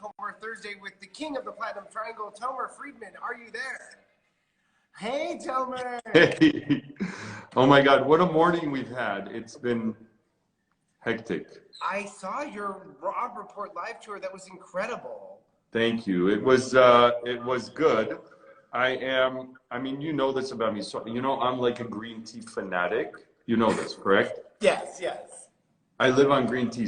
Tomer Thursday with the king of the Platinum Triangle, Tomer Fridman. Are you there? Hey, Tomer. Hey. Oh my God, what a morning we've had. It's been hectic. I saw your Rob Report live tour. That was incredible. Thank you. It was good. I mean, you know this about me. So, you know, I'm like a green tea fanatic. You know this, correct? Yes, yes. I live on green tea.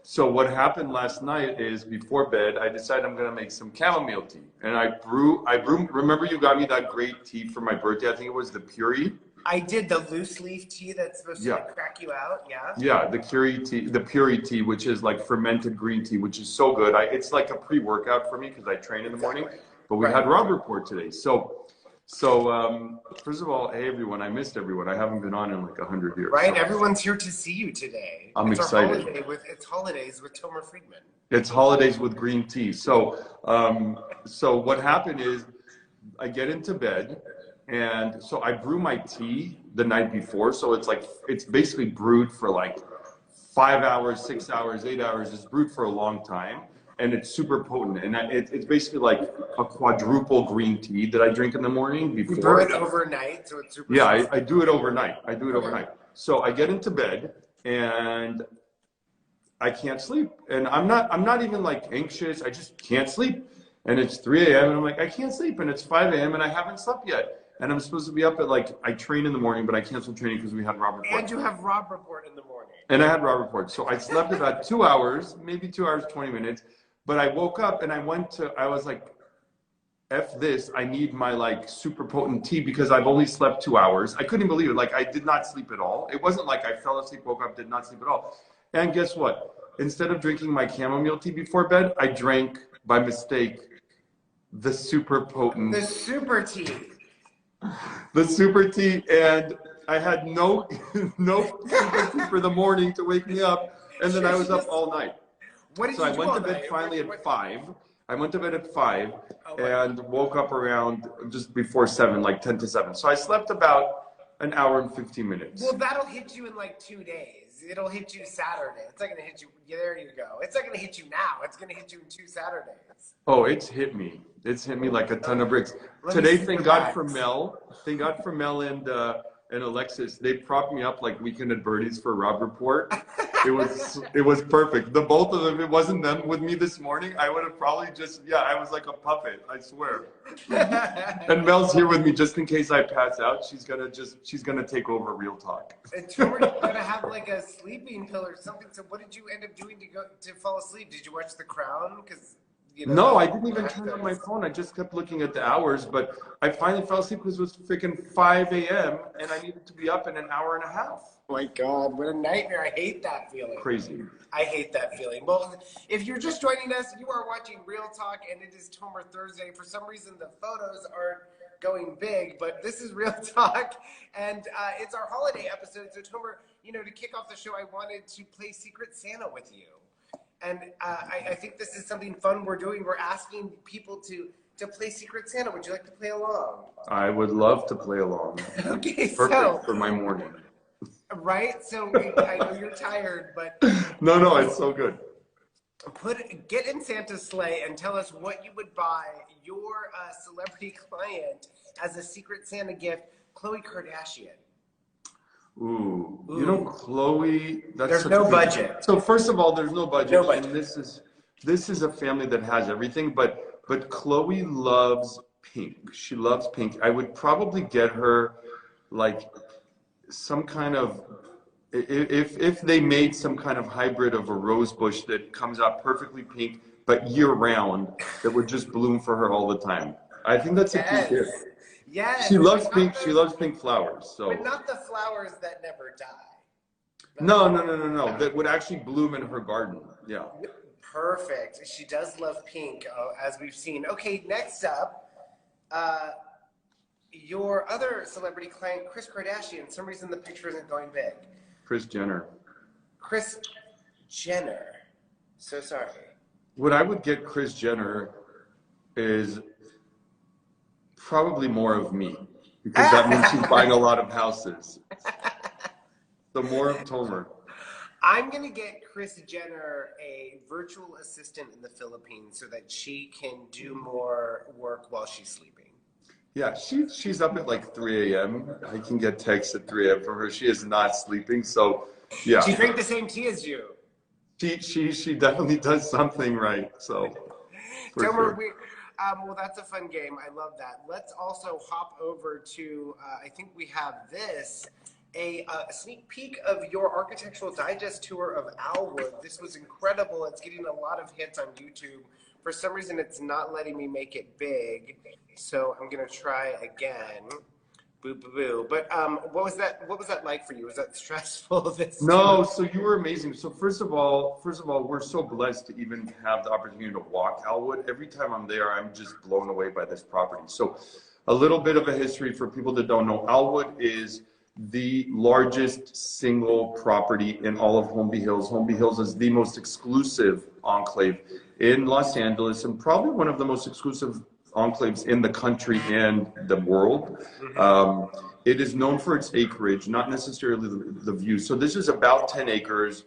So what happened last night is before bed, I decided I'm going to make some chamomile tea. And I brew, remember you got me that great tea for my birthday? I think it was the Puri. I did the loose leaf tea that's supposed to like, crack you out. Yeah. Yeah, the Puri tea, which is like fermented green tea, which is so good. It's like a pre-workout for me because I train in the morning. But we had Rob Report today. So first of all, hey everyone, I missed everyone. I haven't been on in like 100 years. Right, everyone's here to see you today. I'm excited. It's holidays with Tomer Fridman. It's holidays with green tea. So what happened is I get into bed. And so I brew my tea the night before. So it's basically brewed for like 5 hours, 6 hours, 8 hours. It's brewed for a long time and it's super potent. And it's basically like a quadruple green tea that I drink in the morning before. You brew it overnight, so it's super. Yeah, I do it overnight. Overnight. So I get into bed and I can't sleep. And I'm not even like anxious. I just can't sleep. And it's 3 a.m. and I'm like, I can't sleep. And it's 5 a.m. and I haven't slept yet. And I'm supposed to be up at I train in the morning, but I canceled training because we had Rob Report. And you have Rob Report in the morning. And I had Rob Report. So I slept about 2 hours, maybe 2 hours, 20 minutes. But I woke up and I was like, F this, I need my super potent tea because I've only slept 2 hours. I couldn't believe it. I did not sleep at all. It wasn't like I fell asleep, woke up, did not sleep at all. And guess what? Instead of drinking my chamomile tea before bed, I drank by mistake the super potent. The super tea. The super tea, and I had no super tea for the morning to wake me up, and then I was up all night. What did you do? So I went to bed finally at 5. I went to bed at 5 and woke up around just before 7, like 10 to 7. So I slept about an hour and 15 minutes. Well, that'll hit you in like 2 days. It'll hit you Saturday. It's not going to hit you. Yeah, there you go. It's not going to hit you now. It's going to hit you in 2 Saturdays. Oh, it's hit me. It's hit me like a ton of bricks. Today, thank God for Mel. Thank God for Mel and Alexis. They propped me up like Weekend at Birdie's for Rob Report. It was perfect. The both of them. If it wasn't them with me this morning, I would have probably I was like a puppet. I swear. And Mel's here with me just in case I pass out. She's gonna take over Real Talk. And Tomer, you're gonna have like a sleeping pill or something. So what did you end up doing to fall asleep? Did you watch The Crown? Because no, I didn't even turn on my phone. I just kept looking at the hours, but I finally fell asleep because it was freaking 5 a.m. and I needed to be up in an hour and a half. Oh my God, what a nightmare. I hate that feeling. Crazy. I hate that feeling. Well, if you're just joining us, you are watching Real Talk and it is Tomer Thursday. For some reason, the photos aren't going big, but this is Real Talk and it's our holiday episode. So Tomer, to kick off the show, I wanted to play Secret Santa with you. And I think this is something fun we're doing. We're asking people to play Secret Santa. Would you like to play along? I would love to play along. Okay, perfect for my morning. Right? So I know you're tired, but... No, it's so good. Get in Santa's sleigh and tell us what you would buy your celebrity client as a Secret Santa gift, Khloe Kardashian. Ooh. Khloe, there's no budget. So first of all, there's no budget. And this is a family that has everything, but Khloe loves pink. She loves pink. I would probably get her like some kind of, if they made some kind of hybrid of a rose bush that comes out perfectly pink, but year round, that would just bloom for her all the time. I think that's a cute gift. Yes. She loves pink. She loves pink flowers. So. But not the flowers that never die. No. That would actually bloom in her garden. Yeah. Perfect. She does love pink, as we've seen. Okay, next up, your other celebrity client, Kris Kardashian. For some reason, the picture isn't going big. Kris Jenner. Kris Jenner. So sorry. What I would get Kris Jenner is probably more of me, because that means she's buying a lot of houses. So more of Tomer. I'm going to get Kris Jenner a virtual assistant in the Philippines so that she can do more work while she's sleeping. Yeah, she's up at like 3 a.m. I can get texts at 3 a.m. from her. She is not sleeping, so yeah. She drank the same tea as you. She definitely does something right. So, Tomer, well, that's a fun game. I love that. Let's also hop over to, I think we have this, a sneak peek of your Architectural Digest tour of Alwood. This was incredible. It's getting a lot of hits on YouTube. For some reason, it's not letting me make it big, so I'm gonna try again. Boo, boo, boo. But what was that like for you? Was that stressful? No, so you were amazing. So first of all, we're so blessed to even have the opportunity to walk Alwood. Every time I'm there, I'm just blown away by this property. So a little bit of a history for people that don't know. Alwood is the largest single property in all of Holmby Hills. Holmby Hills is the most exclusive enclave in Los Angeles and probably one of the most exclusive enclaves in the country and the world. It is known for its acreage, not necessarily the view. So this is about 10 acres.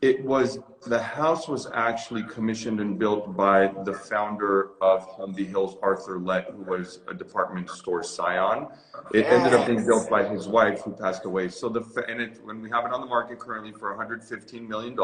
The house was actually commissioned and built by the founder of Holmby Hills, Arthur Lett, who was a department store scion. It ended up being built by his wife, who passed away. So when we have it on the market currently for $115 million.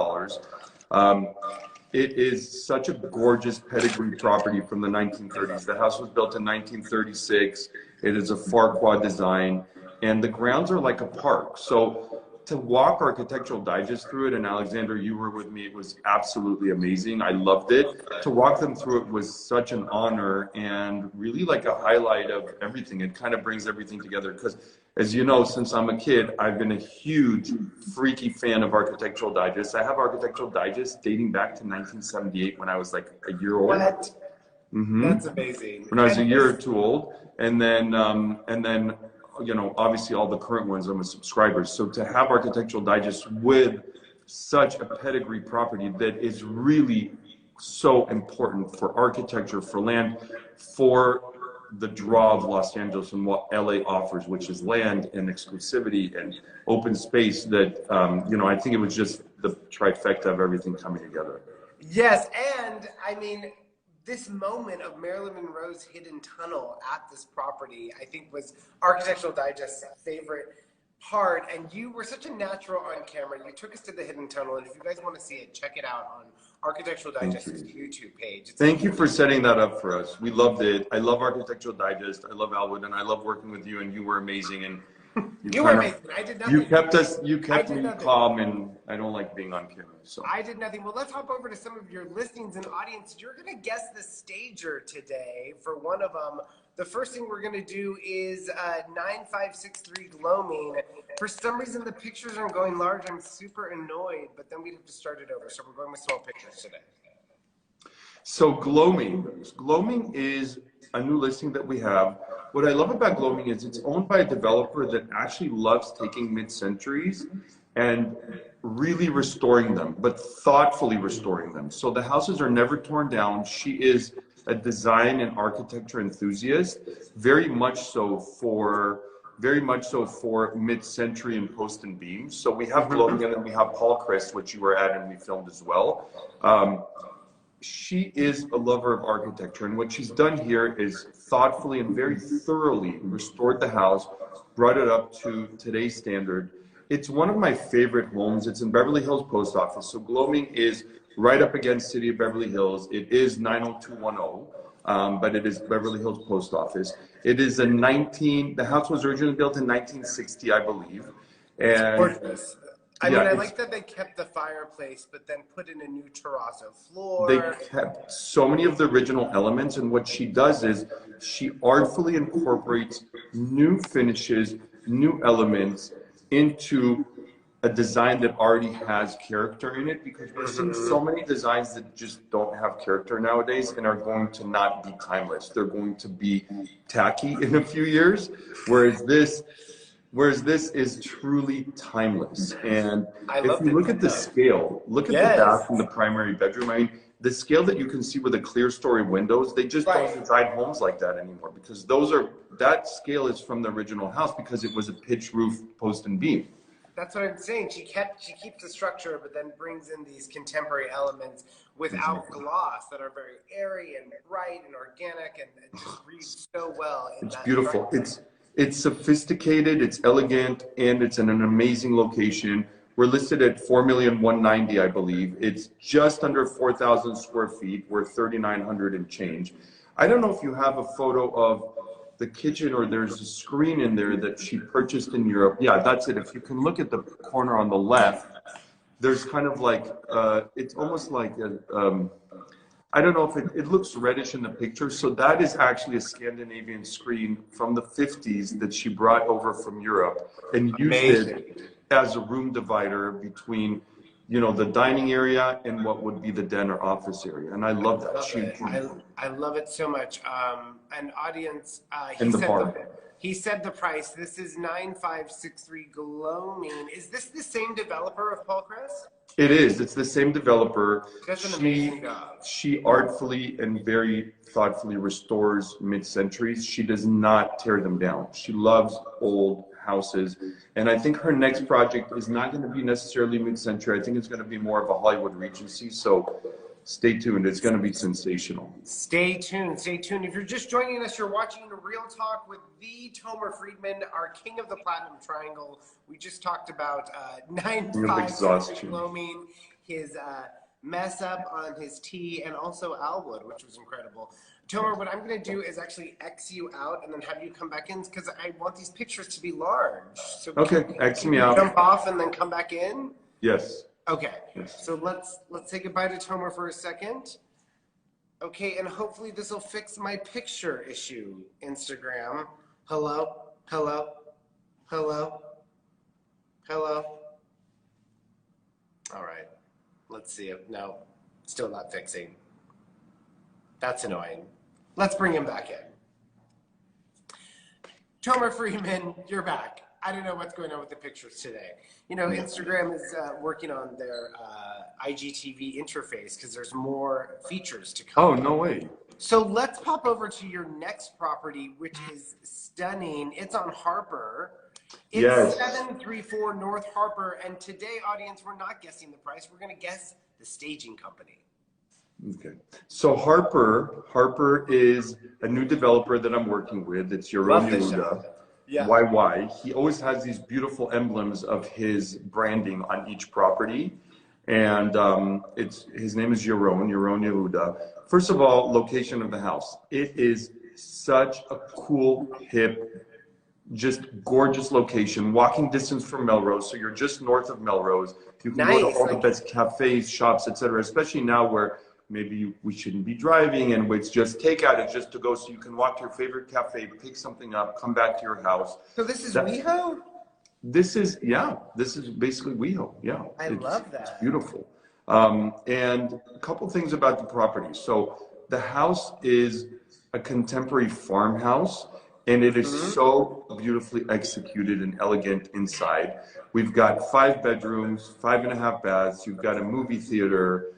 It is such a gorgeous pedigree property from the 1930s. The house was built in 1936. It is a Farquhar design, and the grounds are like a park. So to walk Architectural Digest through it, and Alexander, you were with me, it was absolutely amazing. I loved it. To walk them through it was such an honor and really like a highlight of everything. It kind of brings everything together because, as you know, since I'm a kid, I've been a huge, freaky fan of Architectural Digest. I have Architectural Digest dating back to 1978 when I was like a year old. What? That's amazing. When I was a year or two old. And then, you know, obviously all the current ones I'm a subscriber. So to have Architectural Digest with such a pedigree property that is really so important for architecture, for land, for the draw of Los Angeles and what LA offers, which is land and exclusivity and open space, that, you know, I think it was just the trifecta of everything coming together. Yes, and I mean, this moment of Marilyn Monroe's hidden tunnel at this property, I think, was Architectural Digest's favorite part. And you were such a natural on camera. You took us to the hidden tunnel, and if you guys want to see it, check it out on Architectural Digest's YouTube page. Thank you for setting that up for us. We loved it. I love Architectural Digest. I love Alwood, and I love working with you. And you were amazing. And you were amazing. I did nothing. You kept me calm, and I don't like being on camera. So I did nothing. Well, let's hop over to some of your listings and audience. You're going to guess the stager today for one of them. The first thing we're going to do is 9563 Gloaming. For some reason, the pictures aren't going large. I'm super annoyed, but then we'd have to start it over. So we're going with small pictures today. So Gloaming is a new listing that we have. What I love about Gloaming is it's owned by a developer that actually loves taking mid-centuries and really restoring them, but thoughtfully restoring them. So the houses are never torn down. She is a design and architecture enthusiast, very much so for mid-century and post and beams. So we have Gloaming, and then we have Kris, which you were at and we filmed as well. She is a lover of architecture, and what she's done here is thoughtfully and very thoroughly restored the house, brought it up to today's standard. It's one of my favorite homes. It's in Beverly Hills Post Office. So Gloaming is right up against City of Beverly Hills. It is 90210, but it is Beverly Hills Post Office. It is the house was originally built in 1960, I believe. And gorgeous. I mean, I like that they kept the fireplace, but then put in a new terrazzo floor. They kept so many of the original elements, and what she does is she artfully incorporates new finishes, new elements into a design that already has character in it, because we're seeing so many designs that just don't have character nowadays and are going to not be timeless. They're going to be tacky in a few years, whereas this is truly timeless. And if you look at the scale, look at the bath and the primary bedroom. I mean, the scale that you can see with the clear story windows, they just don't design homes like that anymore, because that scale is from the original house, because it was a pitch roof post and beam. That's what I'm saying. She keeps the structure, but then brings in these contemporary elements without gloss that are very airy and bright and organic, and it just reads so well. It's beautiful. It's sophisticated, it's elegant, and it's in an amazing location. We're listed at 4,190,000, I believe. It's just under 4,000 square feet. We're 3,900 and change. I don't know if you have a photo of the kitchen, or there's a screen in there that she purchased in Europe. Yeah, that's it. If you can look at the corner on the left, there's kind of like, it's almost like, I don't know if it looks reddish in the picture. So that is actually a Scandinavian screen from the 50s that she brought over from Europe and used it as a room divider between, you know, the dining area and what would be the den or office area. And I love that. I love it so much. An audience, he said the price. This is 9563 Gloaming. Is this the same developer of Paul Kris? It is. It's the same developer. That's an amazing job. She artfully and very thoughtfully restores mid-centuries. She does not tear them down. She loves old houses. And I think her next project is not going to be necessarily mid-century. I think it's going to be more of a Hollywood Regency. So stay tuned. It's going to be sensational. Stay tuned. Stay tuned. If you're just joining us, you're watching Real Talk with the Tomer Fridman, our king of the Platinum Triangle. We just talked about 95 Gloaming, his mess up on his tea, and also Alwood, which was incredible. Tomer, what I'm going to do is actually X you out and then have you come back in, because I want these pictures to be large. So okay, X me out. Jump off and then come back in? Yes. Okay, yes. So let's say goodbye to Tomer for a second. Okay, and hopefully this will fix my picture issue, Instagram. Hello? Hello? Hello? Hello? All right, let's see if, no, still not fixing. That's annoying. Let's bring him back in. Tomer Fridman, you're back. I don't know what's going on with the pictures today. You know, Instagram is working on their IGTV interface because there's more features to come. Oh, no way. So let's pop over to your next property, which is stunning. It's on Harper. It's 734 North Harper. And today, audience, we're not guessing the price. We're going to guess the staging company. Okay. So Harper is a new developer that I'm working with. It's Yehuda. Yeah. YY. He always has these beautiful emblems of his branding on each property. And his name is Yaron Yehuda. First of all, location of the house. It is such a cool, hip, just gorgeous location. Walking distance from Melrose. So you're just north of Melrose. You can go to all the best cafes, shops, etc. Especially now where maybe we shouldn't be driving and it's just takeout. It's just to go, so you can walk to your favorite cafe, pick something up, come back to your house. So this is WeHo? This is basically WeHo. Yeah. I love that. It's beautiful. And a couple things about the property. So the house is a contemporary farmhouse, and it is so beautifully executed and elegant inside. We've got 5 bedrooms, 5.5 baths. You've got a movie theater.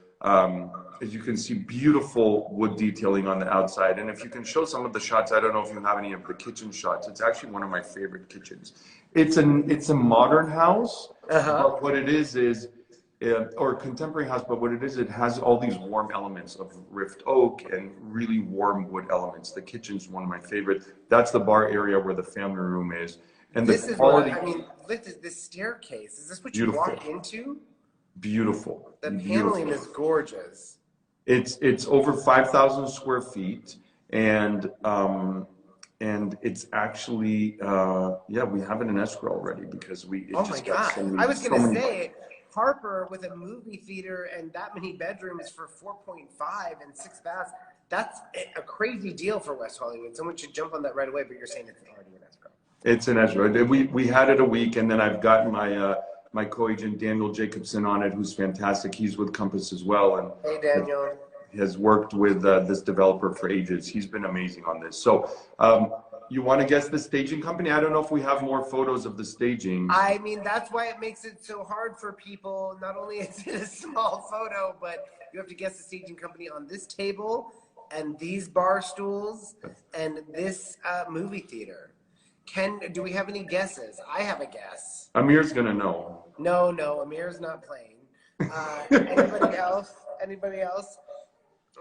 As you can see, beautiful wood detailing on the outside. And if you can show some of the shots, I don't know if you have any of the kitchen shots. It's actually one of my favorite kitchens. It's a modern house, but what it is, or a contemporary house, but what it is, it has all these warm elements of rift oak and really warm wood elements. The kitchen's one of my favorite. That's the bar area where the family room is. And this is quality. I mean, this staircase, is this what you walk into? Beautiful. The paneling is gorgeous. It's over 5,000 square feet, and it's actually we have it in escrow already because we. Oh my God! I was gonna say Harper with a movie theater and that many bedrooms for 4.5 and 6 baths. That's a crazy deal for West Hollywood. Someone should jump on that right away. But you're saying it's already in escrow. It's in escrow. We had it a week, and then I've gotten my co-agent Daniel Jacobson on it, who's fantastic. He's with Compass as well, and hey Daniel, has worked with this developer for ages. He's been amazing on this. So you want to guess the staging company? I don't know if we have more photos of the staging. I mean, that's why it makes it so hard for people. Not only is it a small photo, but you have to guess the staging company on this table and these bar stools and this movie theater. Do we have any guesses? I have a guess. Amir's gonna know. No, Amir's not playing. Anybody else? Anybody else?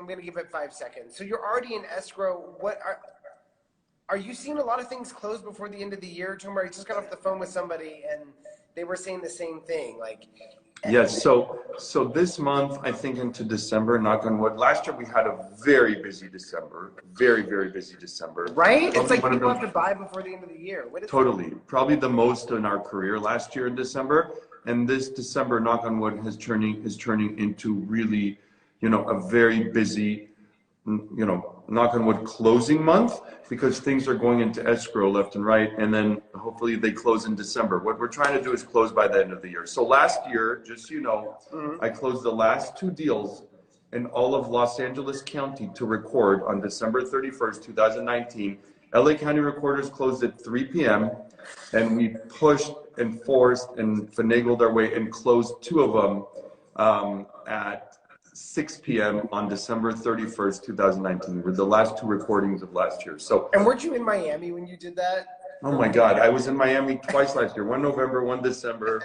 I'm gonna give it 5 seconds. So you're already in escrow. Are you seeing a lot of things close before the end of the year, Tomer? I just got off the phone with somebody and they were saying the same thing. Like, yes. So this month, I think into December, knock on wood. Last year we had a very busy December, very, very busy December. Right? It's like people have to buy before the end of the year. Totally. Probably the most in our career last year in December. And this December, knock on wood, is turning into really, a very busy, knock on wood, closing month, because things are going into escrow left and right, and then hopefully they close in December. What we're trying to do is close by the end of the year. So last year, just so you know, I closed the last 2 deals in all of Los Angeles County to record on December 31st, 2019. LA County recorders closed at 3 p.m. and we pushed and forced and finagled our way and closed 2 of them at 6 p.m. on December 31st, 2019. Were the last 2 recordings of last year. So. And weren't you in Miami when you did that? Oh my God, I was in Miami twice last year. 1 November, 1 December,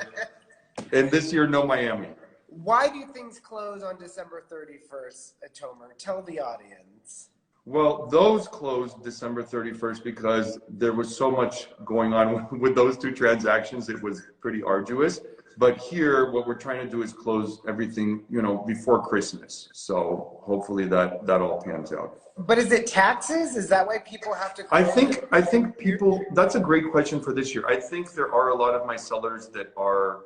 and this year no Miami. Why do things close on December 31st, Tomer? Tell the audience. Well, those closed December 31st because there was so much going on with those 2 transactions. It was pretty arduous. But here, what we're trying to do is close everything, before Christmas. So hopefully that all pans out. But is it taxes? Is that why people have to close? I think people, that's a great question for this year. I think there are a lot of my sellers that are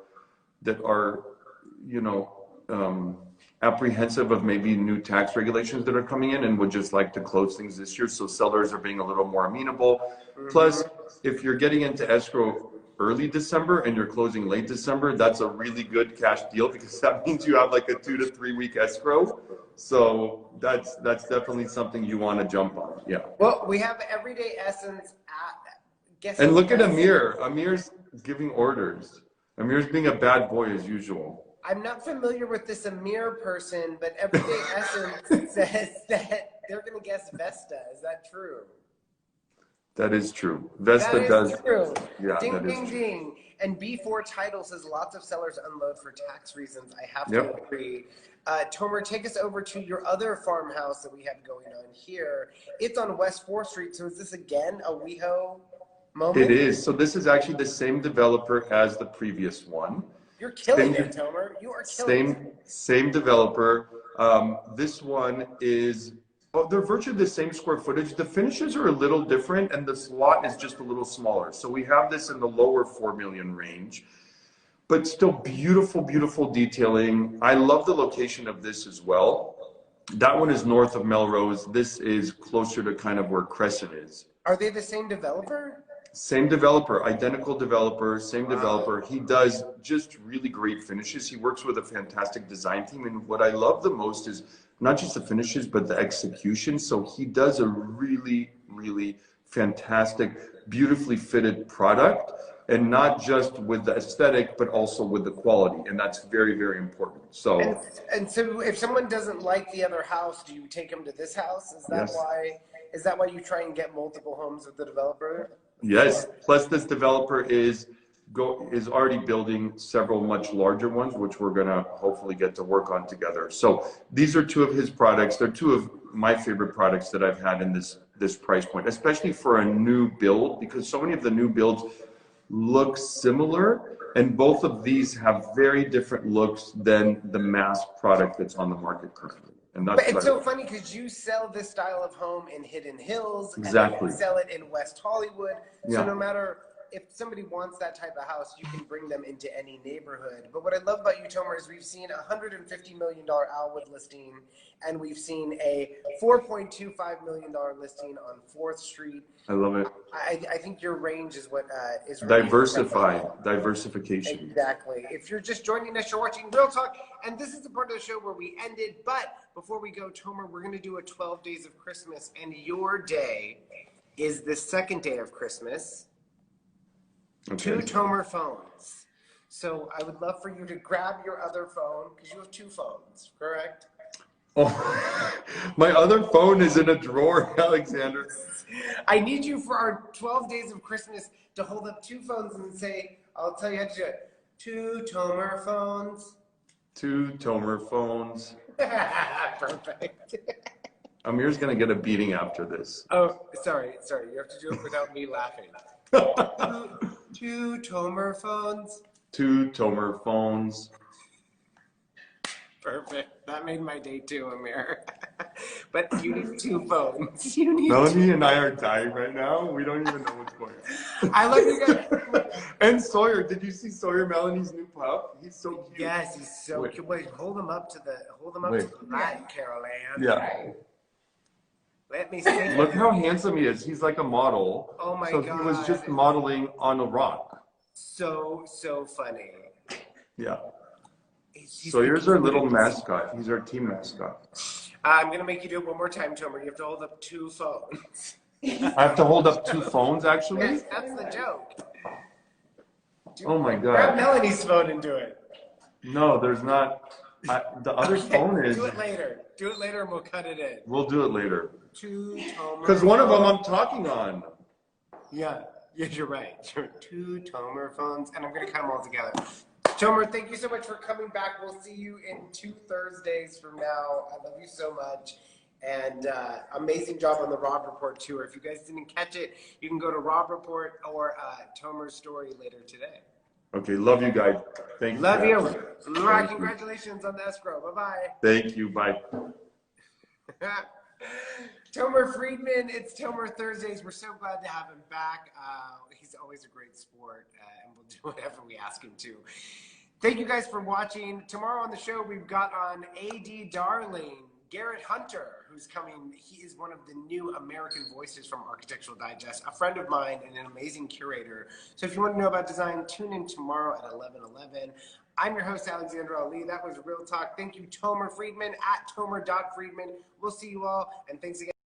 apprehensive of maybe new tax regulations that are coming in and would just like to close things this year. So sellers are being a little more amenable. Plus, if you're getting into escrow early December and you're closing late December, that's a really good cash deal because that means you have like a 2 to 3 week escrow. So that's definitely something you want to jump on. Yeah. Well, we have Everyday Essence guessing. And look at Amir. Amir's giving orders. Amir's being a bad boy as usual. I'm not familiar with this Amir person, but Everyday Essence says that they're going to guess Vesta. Is that true? That is true. Vesta does. True. Yeah, ding, that ding, is true. ding. And B4 Title says lots of sellers unload for tax reasons. I have to agree. Tomer, take us over to your other farmhouse that we have going on here. It's on West 4th Street. So is this again a WeHo moment? It is. So this is actually the same developer as the previous one. You're killing it, Tomer. You are killing it. Same developer. This one is. Oh, they're virtually the same square footage. The finishes are a little different and this lot is just a little smaller. So we have this in the lower 4 million range, but still beautiful, beautiful detailing. I love the location of this as well. That one is north of Melrose. This is closer to kind of where Crescent is. Are they the same developer? Same developer, identical developer, same developer. He does just really great finishes. He works with a fantastic design team. And what I love the most is not just the finishes, but the execution. So he does a really, really fantastic, beautifully fitted product. And not just with the aesthetic, but also with the quality. And that's very, very important. So, and so if someone doesn't like the other house, do you take them to this house? Is that why? Is that why you try and get multiple homes with the developer? Yes. Plus, this developer is already building several much larger ones, which we're gonna hopefully get to work on together. So these are 2 of his products. They're 2 of my favorite products that I've had in this price point, especially for a new build, because so many of the new builds look similar, and both of these have very different looks than the mass product that's on the market currently. And that's but it's so funny because you sell this style of home in Hidden Hills, exactly, and you sell it in West Hollywood. So no matter if somebody wants that type of house, you can bring them into any neighborhood. But what I love about you, Tomer, is we've seen a $150 million Alwood listing, and we've seen a $4.25 million listing on 4th Street. I love it. I think your range is what is really diversification. Exactly. If you're just joining us, you're watching Real Talk, and this is the part of the show where we ended. But before we go, Tomer, we're going to do a 12 days of Christmas, and your day is the second day of Christmas. Okay. 2 Tomer phones. So I would love for you to grab your other phone, because you have 2 phones, correct? Oh, my other phone is in a drawer, Alexander. I need you for our 12 days of Christmas to hold up 2 phones and say, I'll tell you how to do it. 2 Tomer phones. 2 Tomer phones. Perfect. Amir's gonna get a beating after this. Oh, sorry. You have to do it without me laughing. 2 Tomer phones. 2 Tomer phones. Perfect. That made my day too, Amir. But you need 2 phones. You need Melanie and I are dying right now. We don't even know what's going on. I love you guys. And Sawyer, did you see Sawyer, Melanie's new pup? He's so cute. Yes, he's so cute. Wait, hold him up to the light, Carol Ann. Yeah. Let me see. Look how handsome he is. He's like a model. Oh my God. So he was just modeling on a rock. So funny. Yeah. Sawyer's our little mascot. He's our team mascot. I'm going to make you do it one more time, Tomer. You have to hold up 2 phones. I have to hold up 2 phones, actually? Yes, that's the joke. Oh my God. Grab Melanie's phone and do it. No, there's not. The other phone is. Do it later. Do it later and we'll cut it in. We'll do it later. 2 Tomer. Because one of them I'm talking on. Yeah, you're right. 2 Tomer phones, and I'm going to cut them all together. Tomer, thank you so much for coming back. We'll see you in 2 Thursdays from now. I love you so much. And amazing job on the Rob Report tour. If you guys didn't catch it, you can go to Rob Report or Tomer's story later today. Okay, love you guys. Thank you. Love you. Laura, congratulations on the escrow. Bye-bye. Thank you. Bye. Tomer Fridman, it's Tomer Thursdays. We're so glad to have him back. He's always a great sport, and we'll do whatever we ask him to. Thank you guys for watching. Tomorrow on the show, we've got on AD Darling, Garrett Hunter, who's coming. He is one of the new American voices from Architectural Digest, a friend of mine and an amazing curator. So if you want to know about design, tune in tomorrow at 11:11. I'm your host, Alexandra Ali. That was Real Talk. Thank you, Tomer Fridman, at Tomer.Fridman. We'll see you all, and thanks again.